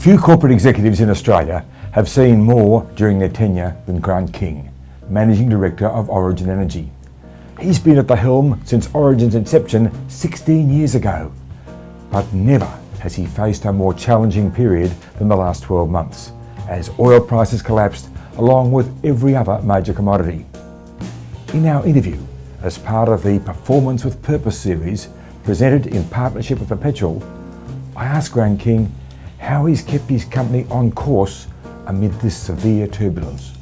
Few corporate executives in Australia have seen more during their tenure than Grant King, Managing Director of Origin Energy. He's been at the helm since Origin's inception 16 years ago, but never has he faced a more challenging period than the last 12 months, as oil prices collapsed along with every other major commodity. In our interview, as part of the Performance with Purpose series presented in partnership with Perpetual, I asked Grant King how he's kept his company on course amid this severe turbulence.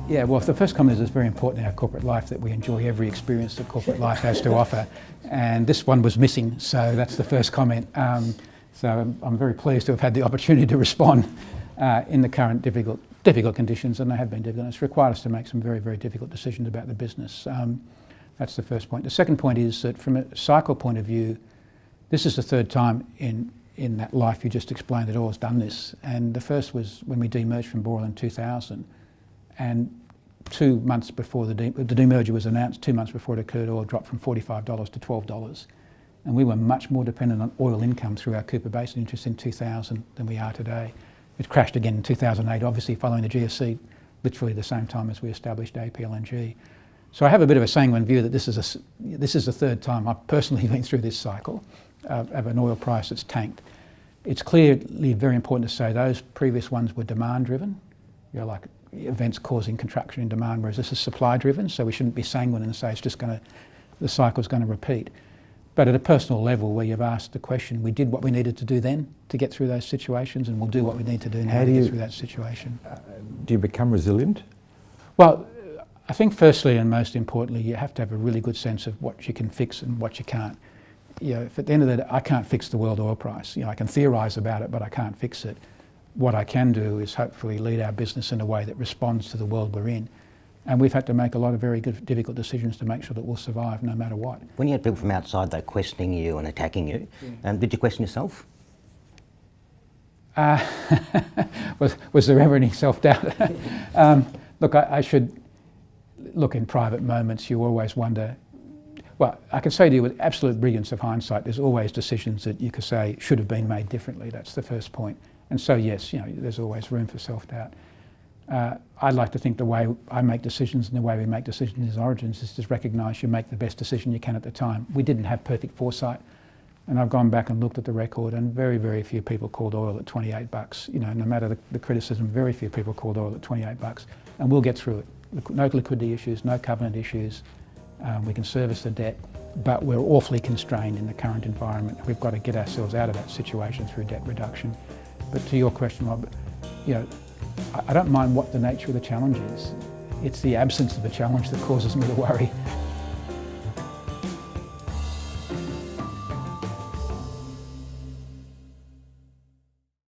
Yeah, well, the first comment is it's very important in our corporate life that we enjoy every experience that corporate life has to offer, and this one was missing, so that's the first comment. So I'm very pleased to have had the opportunity to respond in the current difficult conditions, and they have been difficult. It's required us to make some very, very difficult decisions about the business. That's the first point. The second point is that from a cycle point of view, this is the third time in that life you just explained that oil's done this, and the first was when we demerged from Boral in 2000, and 2 months before the demerger was announced, 2 months before it occurred, oil dropped from $45 to $12, and we were much more dependent on oil income through our Cooper Basin interest in 2000 than we are today. It crashed again in 2008, obviously following the GFC, literally the same time as we established APLNG. So I have a bit of a sanguine view that this is the third time I've personally been through this cycle of an oil price that's tanked. It's clearly very important to say those previous ones were demand driven, like events causing contraction in demand, whereas this is supply driven, so we shouldn't be sanguine and say the cycle's going to repeat. But at a personal level, where you've asked the question, we did what we needed to do then to get through those situations, and we'll do what we need to do now to get through that situation. Do you become resilient? Well, I think firstly and most importantly, you have to have a really good sense of what you can fix and what you can't. If at the end of the day, I can't fix the world oil price. I can theorise about it, but I can't fix it. What I can do is hopefully lead our business in a way that responds to the world we're in. And we've had to make a lot of very good, difficult decisions to make sure that we'll survive no matter what. When you had people from outside, though, questioning you and attacking you, did you question yourself? Was there ever any self-doubt? Look, I should look in private moments. You always wonder. Well, I can say to you with absolute brilliance of hindsight, there's always decisions that you could say should have been made differently. That's the first point. And so yes, there's always room for self-doubt. I'd like to think the way I make decisions and the way we make decisions in Origins is to recognise you make the best decision you can at the time. We didn't have perfect foresight, and I've gone back and looked at the record, and very, very few people called oil at $28. No matter the criticism, very few people called oil at $28, and we'll get through it. No liquidity issues, no covenant issues. We can service the debt, but we're awfully constrained in the current environment. We've got to get ourselves out of that situation through debt reduction. But to your question, Rob, I don't mind what the nature of the challenge is. It's the absence of the challenge that causes me to worry.